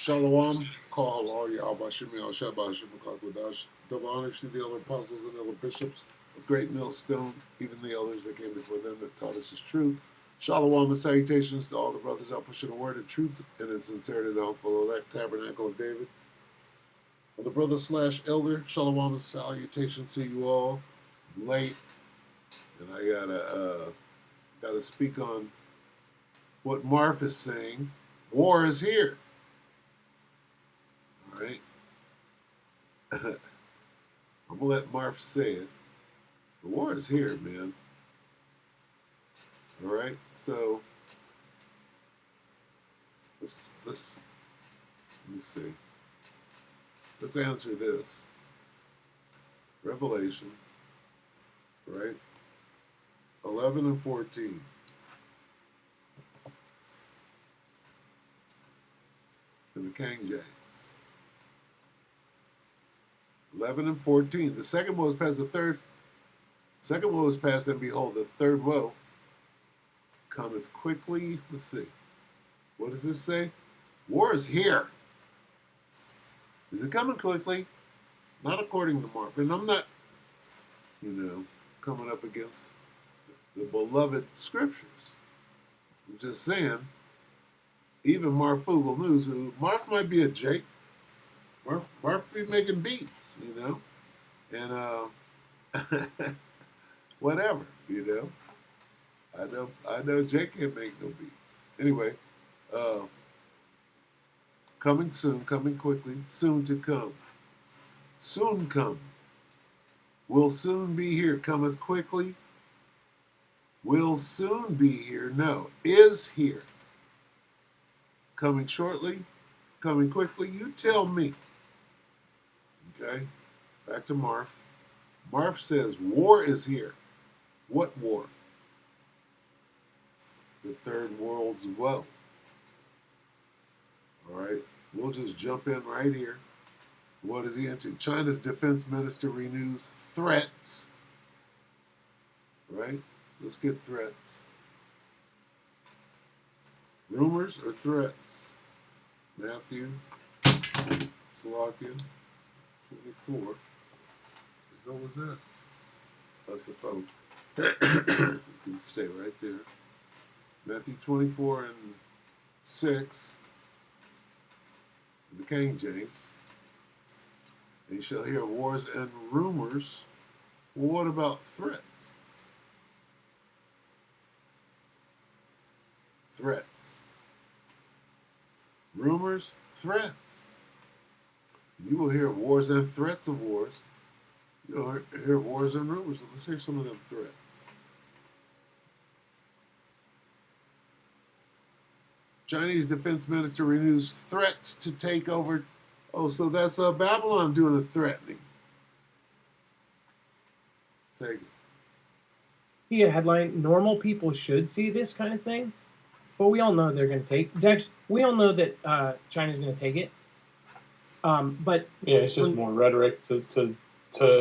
Shalom, call halal, Yahweh Shemi Al Shabbat Hashem Kakodash. Double honors to the elder apostles and elder bishops of Great Millstone, even the elders that came before them that taught us His truth. Shalom and salutations to all the brothers out pushing the word of truth and in sincerity, the hopeful elect tabernacle of David. And the brother slash elder, shalom and salutations to you all. I'm late, and I gotta speak on what Marv is saying. War is here. All right. I'm gonna let Marv say it. The war is here, man. All right. So let me see. Let's answer this. Revelation, right? 11 and 14. In the King James. 11 and 14. The second woe is past, the third. Second woe is past, and behold, the third woe cometh quickly. Let's see. What does this say? War is here. Is it coming quickly? Not according to Mark. And I'm not, coming up against the beloved scriptures. I'm just saying, even Marf Fugel News, who Marf might be a Jake. Marf be making beats, and whatever, I know Jake can't make no beats. Anyway, coming soon, coming quickly, soon to come. Soon come. Will soon be here. Cometh quickly. Will soon be here. No, is here. Coming shortly, coming quickly. You tell me. Okay, back to Marf. Marf says, war is here. What war? The Third World's woe. All right, we'll just jump in right here. What is he into? China's defense minister renews threats. Right? Let's get threats. Rumors or threats? Matthew, Slovakia, 24. What the hell was that? That's the phone. You can stay right there. Matthew 24 and 6. The King James. And you shall hear wars and rumors. Well, what about threats? Threats. Rumors, threats. You will hear wars and threats of wars. You'll hear wars and rumors. Let's hear some of them threats. Chinese defense minister renews threats to take over. Oh, so that's Babylon doing the threatening. Take it. See a headline, normal people should see this kind of thing, but we all know they're going to take Dex. We all know that China's going to take it. But yeah, it's just more rhetoric to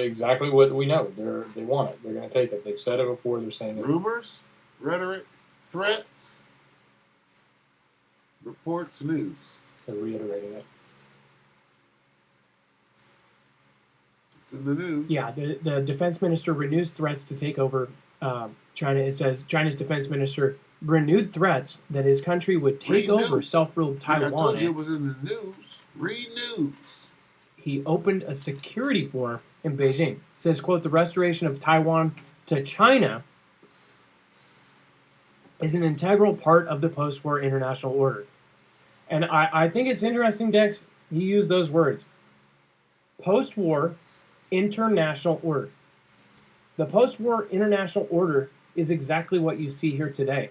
exactly what we know. They want it. They're going to take it. They've said it before. They're saying it. Rumors, rhetoric, threats, reports, news. They're reiterating it. It's in the news. Yeah, the defense minister renews threats to take over China. It says China's defense minister renewed threats that his country would take over self-ruled Taiwan. I told you it was in the news. Read news. He opened a security forum in Beijing. It says, quote, the restoration of Taiwan to China is an integral part of the post-war international order. And I think it's interesting, Dex, he used those words. Post-war international order. The post-war international order is exactly what you see here today.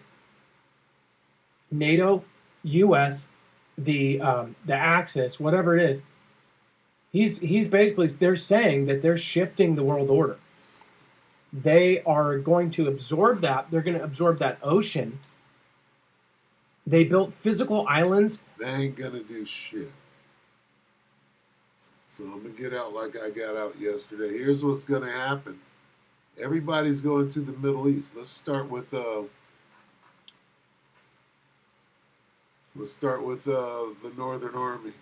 NATO, U.S., the Axis, whatever it is, he's basically, they're saying that they're shifting the world order. They are going to absorb that. They're going to absorb that ocean. They built physical islands. They ain't going to do shit. So I'm going to get out like I got out yesterday. Here's what's going to happen. Everybody's going to the Middle East. Let's start with Let's start with the Northern Army,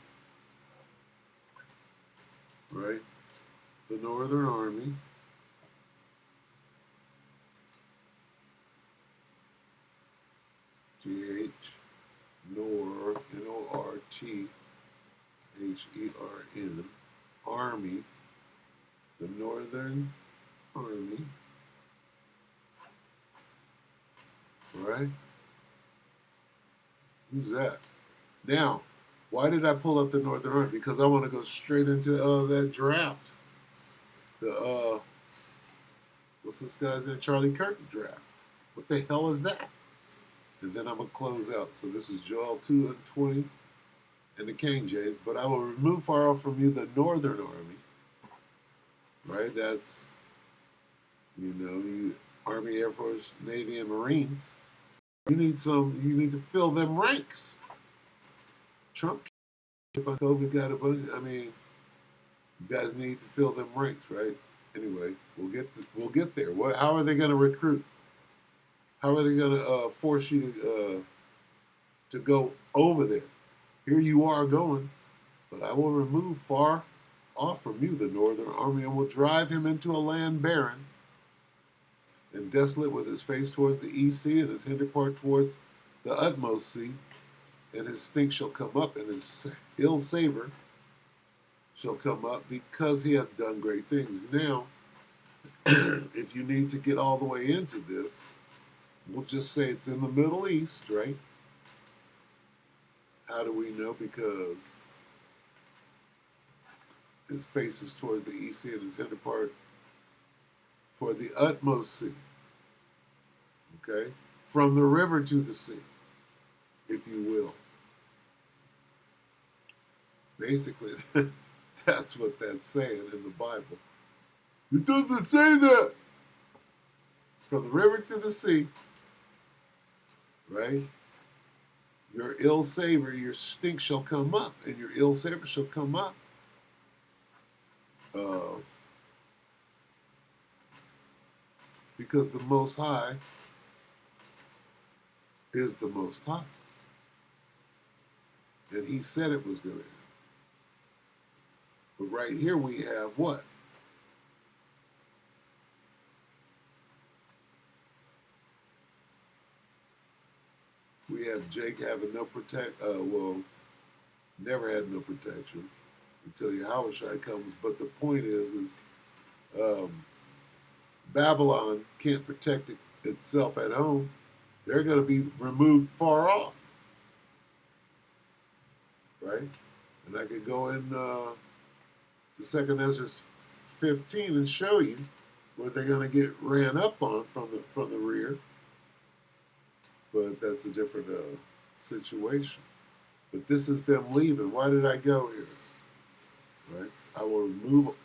right? The Northern Army. G-H, Nor, Northern, Army, the Northern Army, right? Who's that? Now, why did I pull up the Northern Army? Because I want to go straight into that draft. The what's this guy's name? Charlie Kirk draft. What the hell is that? And then I'm gonna close out. So this is Joel 2:20 and the King James. But I will remove far off from you the Northern Army. Right? That's you Army, Air Force, Navy, and Marines. You need to fill them ranks. Trump COVID got a bunch. I mean, you guys need to fill them ranks, right? Anyway, we'll get there. How are they going to recruit? How are they going to force you to go over there? Here you are going, but I will remove far off from you the Northern Army and will drive him into a land barren and desolate, with his face towards the east sea and his hinder part towards the utmost sea. And his stink shall come up, and his ill savor shall come up, because he hath done great things. Now, if you need to get all the way into this, we'll just say it's in the Middle East, right? How do we know? Because his face is towards the east sea and his hinder part toward the utmost sea. Okay? From the river to the sea, if you will. Basically, that's what that's saying in the Bible. It doesn't say that. From the river to the sea, right? Your ill savor, your stink shall come up, and your ill savor shall come up. Because the Most High is the Most High. And he said it was going to happen. But right here we have what? We have Jake having no never had no protection until Yahushua comes. But the point is Babylon can't protect itself at home. They're going to be removed far off, right? And I could go in to 2 Ezra 15 and show you where they're going to get ran up on from the rear. But that's a different situation. But this is them leaving. Why did I go here? Right? I will remove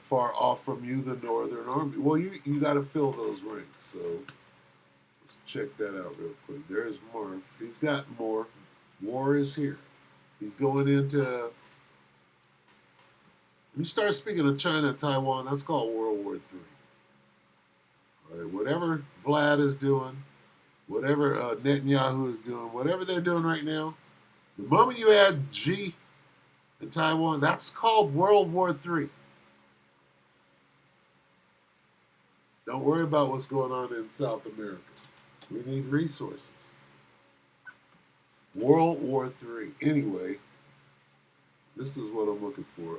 far off from you the Northern Army. Well, you got to fill those ranks. So let's check that out real quick. There's Marv. He's got more. War is here. He's going into. When you start speaking of China and Taiwan, that's called World War III. All right, whatever Vlad is doing, whatever Netanyahu is doing, whatever they're doing right now, the moment you add G in Taiwan, that's called World War III. Don't worry about what's going on in South America. We need resources. World War III. Anyway, this is what I'm looking for.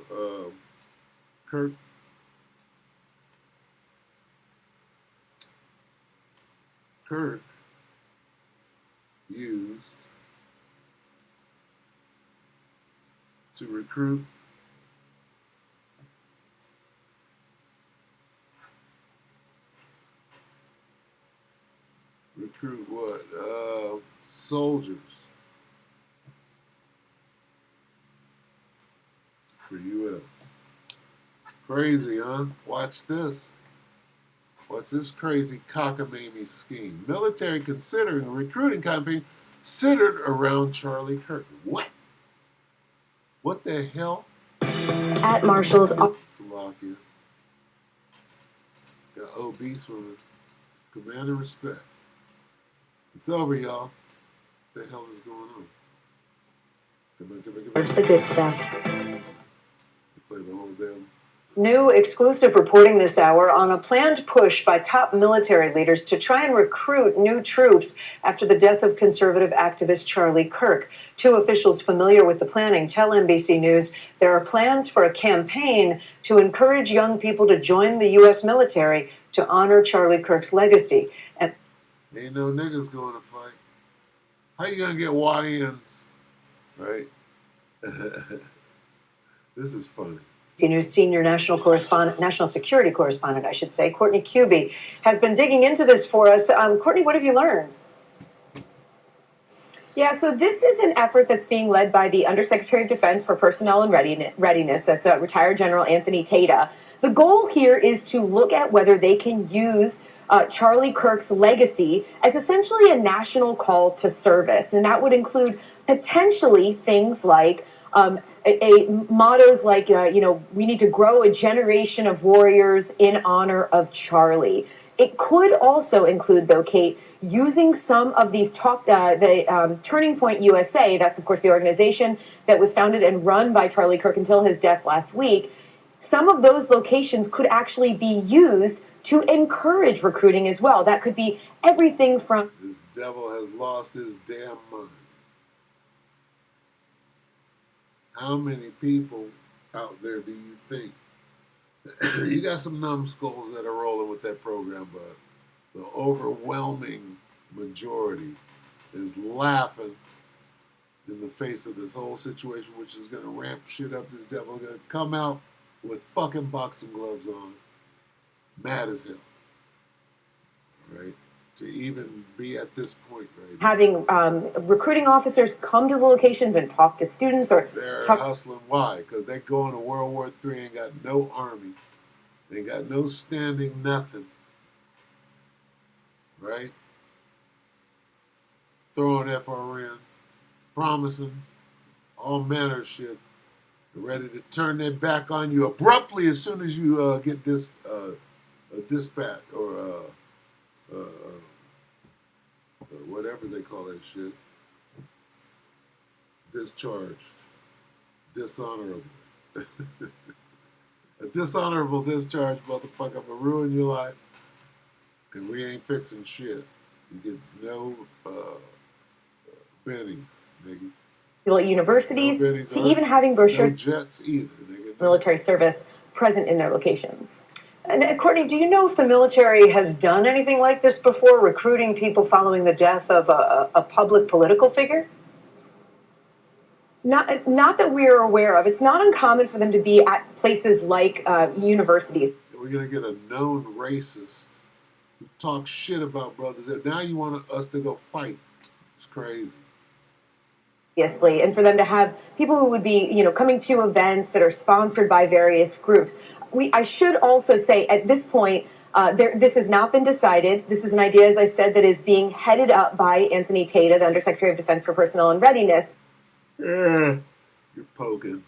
Kirk used to recruit what? Soldiers for U.S. Crazy, huh? Watch this. What's this crazy cockamamie scheme? Military considering a recruiting campaign centered around Charlie Kirk. What? What the hell? At Marshall's. Slovakia. Got obese women. Command and respect. It's over, y'all. What the hell is going on? Where's the good stuff? Play the whole damn. New exclusive reporting this hour on a planned push by top military leaders to try and recruit new troops after the death of conservative activist Charlie Kirk. Two officials familiar with the planning tell NBC News there are plans for a campaign to encourage young people to join the U.S. military to honor Charlie Kirk's legacy. And ain't no niggas going to fight. How you gonna get YNs, right? This is funny. News senior national security correspondent, I should say, Courtney Cuby, has been digging into this for us. Courtney, what have you learned? Yeah, so this is an effort that's being led by the Undersecretary of Defense for Personnel and Readiness. That's retired General Anthony Tata. The goal here is to look at whether they can use Charlie Kirk's legacy as essentially a national call to service. And that would include potentially things like mottos like, we need to grow a generation of warriors in honor of Charlie. It could also include, though, Kate, using some of these Turning Point USA, that's, of course, the organization that was founded and run by Charlie Kirk until his death last week. Some of those locations could actually be used to encourage recruiting as well. That could be everything from... This devil has lost his damn mind. How many people out there do you think? You got some numbskulls that are rolling with that program, but the overwhelming majority is laughing in the face of this whole situation, which is going to ramp shit up. This devil going to come out with fucking boxing gloves on, mad as hell. All right? To even be at this point, right? Having recruiting officers come to the locations and talk to students or... They're hustling. Why? Because they're going to World War III, ain't got no army. They ain't got no standing nothing. Right? Throwing FRN, promising all manner of shit. They're ready to turn their back on you abruptly as soon as you get dispatch or whatever they call that shit. Discharged. Dishonorable. A dishonorable discharge, motherfucker, will ruin your life. And we ain't fixing shit. He gets no bennies, nigga. Universities, no bennies, to even having brochures, no jets either, nigga. Military service present in their locations. And Courtney, do you know if the military has done anything like this before, recruiting people following the death of a public political figure? Not that we're aware of. It's not uncommon for them to be at places like universities. We're going to get a known racist who talks shit about brothers. Now you want us to go fight. It's crazy. Obviously, and for them to have people who would be, coming to events that are sponsored by various groups. I should also say at this point, this has not been decided. This is an idea, as I said, that is being headed up by Anthony Tata, the Undersecretary of Defense for Personnel and Readiness. You're poking.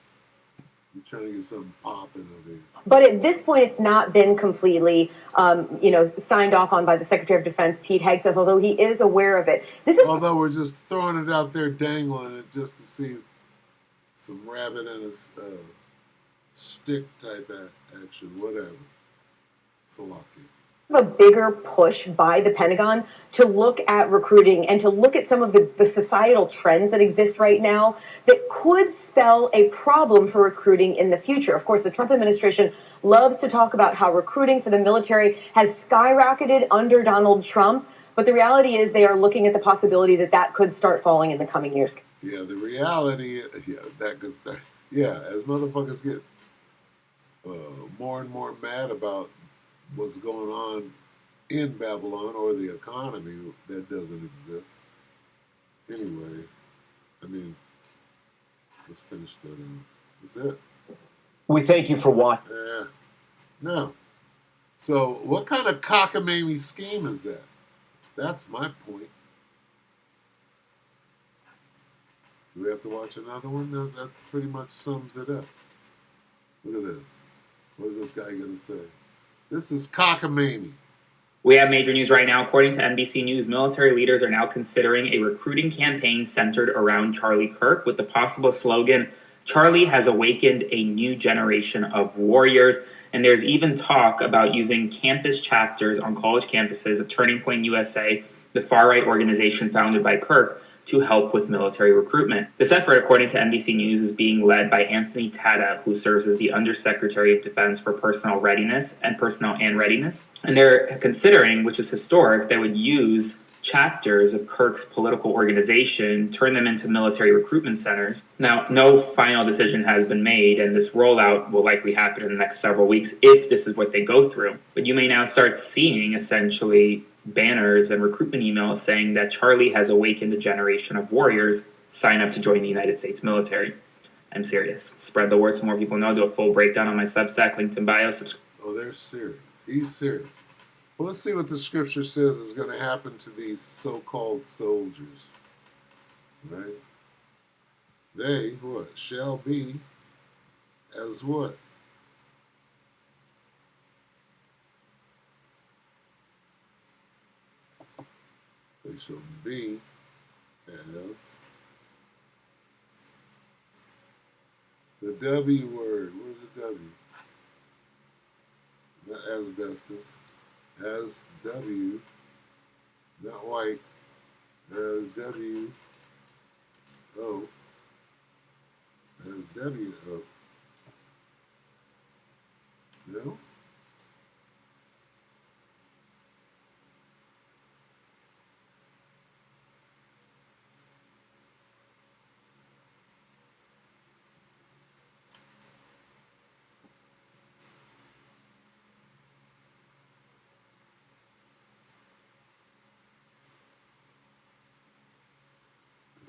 You're trying to get something popping over here. But at this point, it's not been completely, signed off on by the Secretary of Defense, Pete Hegseth, although he is aware of it. Although we're just throwing it out there, dangling it just to see some rabbit and a stick type action, whatever. Salaki. A bigger push by the Pentagon to look at recruiting and to look at some of the societal trends that exist right now that could spell a problem for recruiting in the future. Of course, the Trump administration loves to talk about how recruiting for the military has skyrocketed under Donald Trump, but the reality is they are looking at the possibility that could start falling in the coming years. Yeah, the reality, that could start. Yeah, as motherfuckers get more and more mad about what's going on in Babylon or the economy that doesn't exist. Anyway, let's finish that out. That's it. We thank you for watching. Yeah. No. So what kind of cockamamie scheme is that? That's my point. Do we have to watch another one? No, that pretty much sums it up. Look at this. What is this guy going to say? This is cockamamie. We have major news right now. According to NBC News, military leaders are now considering a recruiting campaign centered around Charlie Kirk with the possible slogan, "Charlie has awakened a new generation of warriors." And there's even talk about using campus chapters on college campuses of Turning Point USA, the far-right organization founded by Kirk, to help with military recruitment. This effort, according to NBC News, is being led by Anthony Tata, who serves as the Undersecretary of Defense for Personnel and Readiness. And they're considering, which is historic, they would use chapters of Kirk's political organization, turn them into military recruitment centers. Now, no final decision has been made, and this rollout will likely happen in the next several weeks if this is what they go through. But you may now start seeing, essentially, banners and recruitment emails saying that Charlie has awakened a generation of warriors. Sign up to join the United States military. I'm serious. Spread the word so more people know. Do a full breakdown on my Substack, linked in bio. Oh, they're serious. He's serious. Well, let's see what the scripture says is going to happen to these so-called soldiers. Right? They, what? Shall be as what? They shall be as the W word. Where's the W? Not asbestos. As W, not white. As W O. As W O. No?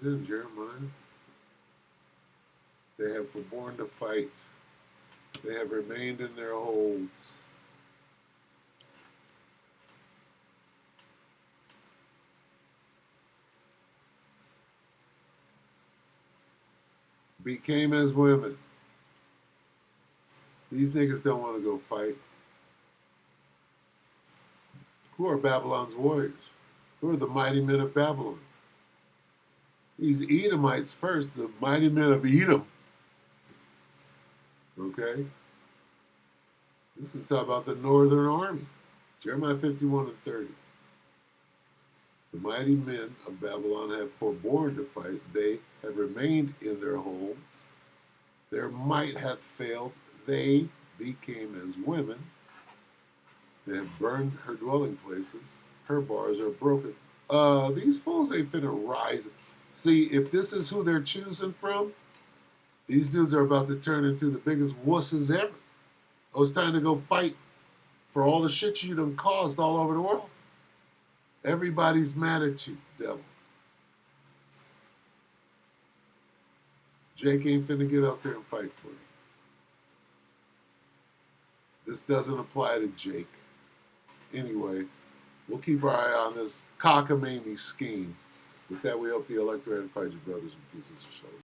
Is it in Jeremiah? They have forborne to fight. They have remained in their holds. Became as women. These niggas don't want to go fight. Who are Babylon's warriors? Who are the mighty men of Babylon? These Edomites first, the mighty men of Edom. Okay? This is talking about the northern army. Jeremiah 51 and 30. The mighty men of Babylon have forborne to fight. They have remained in their holds. Their might hath failed. They became as women. They have burned her dwelling places. Her bars are broken. These fools ain't finna rise. See, if this is who they're choosing from, these dudes are about to turn into the biggest wusses ever. Oh, it's time to go fight for all the shit you done caused all over the world. Everybody's mad at you, devil. Jake ain't finna get out there and fight for you. This doesn't apply to Jake. Anyway, we'll keep our eye on this cockamamie scheme. With that, we hope the electorate and fight your brothers and pieces of shuttle.